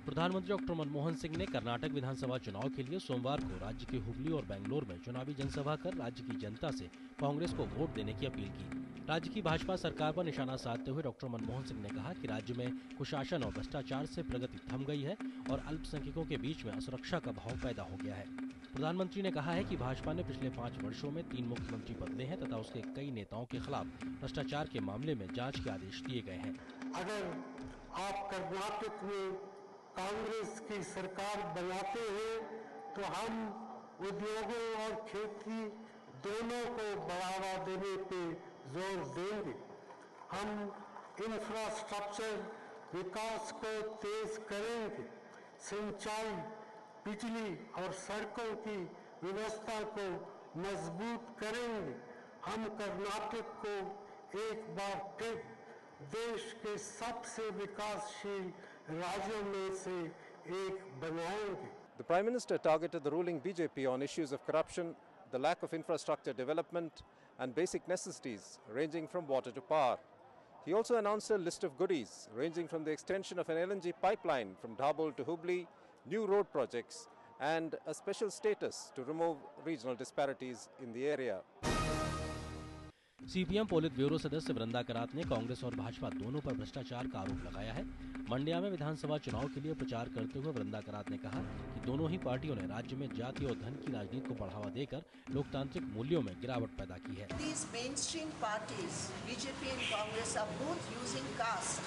प्रधानमंत्री डॉक्टर मनमोहन सिंह ने कर्नाटक विधानसभा चुनाव के लिए सोमवार को राज्य के हुबली और बेंगलोर में चुनावी जनसभा कर राज्य की जनता से कांग्रेस को वोट देने की अपील की। राज्य की भाजपा सरकार पर निशाना साधते हुए डॉक्टर मनमोहन सिंह ने कहा कि राज्य में कुशासन और भ्रष्टाचार से प्रगति थम गई है और अल्पसंख्यकों के बीच में असुरक्षा का भाव पैदा हो गया है। प्रधानमंत्री ने कहा है कि भाजपा ने पिछले 5 वर्षों में 3 मुख्यमंत्री बदले हैं तथा उसके कई नेताओं के खिलाफ भ्रष्टाचार के मामले में जांच के आदेश दिए गए हैं। अगर आप कर्नाटक में कांग्रेस की सरकार बनाते हैं तो हम उद्योगों और खेती दोनों को बढ़ावा देने पे जोर देंगे। हम इंफ्रास्ट्रक्चर विकास को तेज करेंगे, सिंचाई, बिजली और सड़कों की व्यवस्था को मजबूत करेंगे। हम कर्नाटक को एक बार फिर देश के सबसे विकासशील राज्यों में से एक बनाएंगे। The Prime Minister targeted the ruling BJP on issues of corruption, the lack of infrastructure development and basic necessities ranging from water to power. He also announced a list of goodies ranging from the extension of an LNG pipeline from Dabhol to Hubli, new road projects and a special status to remove regional disparities in the area. CPM polit bureau सदस्य वृंदा करात ने कांग्रेस और भाजपा दोनों पर भ्रष्टाचार का आरोप लगाया है। मंड्या में विधानसभा चुनाव के लिए प्रचार करते हुए वृंदा करात ने कहा कि दोनों ही पार्टियों ने राज्य में जाति और धन की राजनीति को बढ़ावा देकर लोकतांत्रिक मूल्यों में गिरावट पैदा की है। These mainstream parties, BJP and Congress, are both using caste.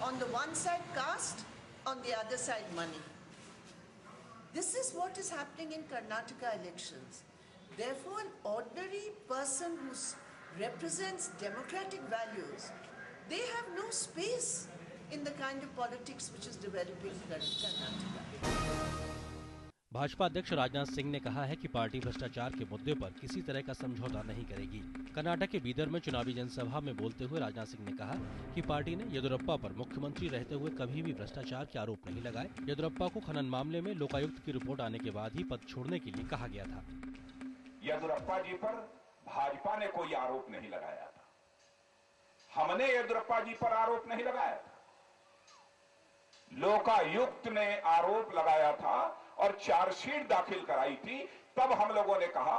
On the one side caste, on the other side money. This is what is happening in Karnataka elections. Therefore, an ordinary person who represents democratic values, they have no space in the kind of politics which is developing in Karnataka. Bhajpa अध्यक्ष राजनाथ सिंह ने कहा है कि party भ्रष्टाचार के मुद्दे पर किसी तरह का समझौता नहीं करेगी। कर्नाटक के बीदर में चुनावी जनसभा में बोलते हुए राजनाथ सिंह ने कहा कि पार्टी ने येदियुरप्पा पर मुख्यमंत्री रहते हुए कभी भी भ्रष्टाचार के आरोप नहीं लगाए। येदियुरप्पा को खनन मामले में लोकायुक्त की रिपोर्ट आने के बाद ही पद छोड़ने के लिए कहा गया था। येदियुरप्पा जी पर भाजपा ने कोई आरोप नहीं लगाया था। हमने येदियुरप्पा जी पर आरोप नहीं लगाया था, लोकायुक्त ने आरोप लगाया था और चार्जशीट दाखिल कराई थी। तब हम लोगों ने कहा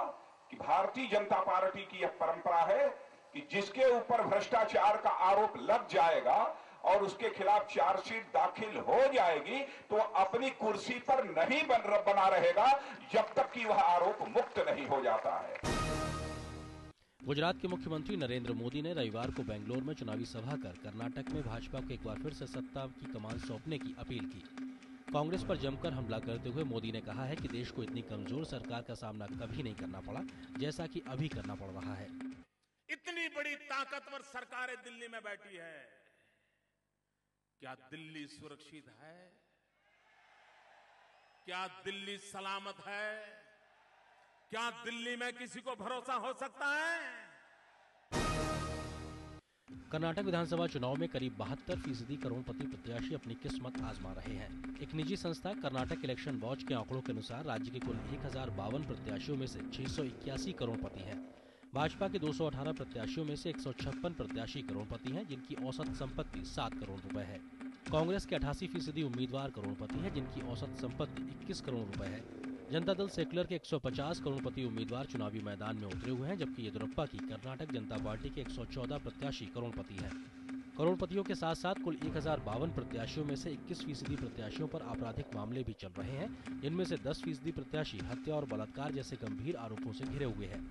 कि भारतीय जनता पार्टी की यह परंपरा है कि जिसके ऊपर भ्रष्टाचार का आरोप लग जाएगा और उसके खिलाफ चार्जशीट दाखिल हो जाएगी तो अपनी कुर्सी पर नहीं बना रहेगा जब तक कि वह आरोप मुक्त नहीं हो जाता है। गुजरात के मुख्यमंत्री नरेंद्र मोदी ने रविवार को बेंगलोर में चुनावी सभा कर कर्नाटक में भाजपा को एक बार फिर से सत्ता की कमान सौंपने की अपील की। कांग्रेस पर जमकर हमला करते हुए मोदी ने कहा है कि देश को इतनी कमजोर सरकार का सामना कभी नहीं करना पड़ा जैसा कि अभी करना पड़ रहा है। इतनी बड़ी ताकतवर सरकारें दिल्ली में बैठी है, क्या दिल्ली सुरक्षित है? क्या दिल्ली सलामत है? क्या दिल्ली में किसी को भरोसा हो सकता है? कर्नाटक विधानसभा चुनाव में करीब 72% करोड़पति प्रत्याशी अपनी किस्मत आजमा रहे हैं। एक निजी संस्था कर्नाटक इलेक्शन वॉच के आंकड़ों के अनुसार राज्य के कुल 1052 प्रत्याशियों में से 681 करोड़पति हैं। भाजपा के 218 प्रत्याशियों में से 156 प्रत्याशी करोड़पति हैं, जिनकी औसत संपत्ति 7 करोड़ रुपए है। कांग्रेस के 88% उम्मीदवार करोड़पति हैं, जिनकी औसत संपत्ति 21 करोड़ रुपए है। जनता दल सेक्युलर के 150 करोड़पति उम्मीदवार चुनावी मैदान में उतरे हुए हैं, जबकि येदियुरप्पा की कर्नाटक जनता पार्टी के 114 प्रत्याशी करोड़पति हैं। करोड़पतियों के साथ साथ कुल 1052 प्रत्याशियों में से 21% प्रत्याशियों पर आपराधिक मामले भी चल रहे हैं, जिनमें से 10% प्रत्याशी हत्या और बलात्कार जैसे गंभीर आरोपों से घिरे हुए हैं।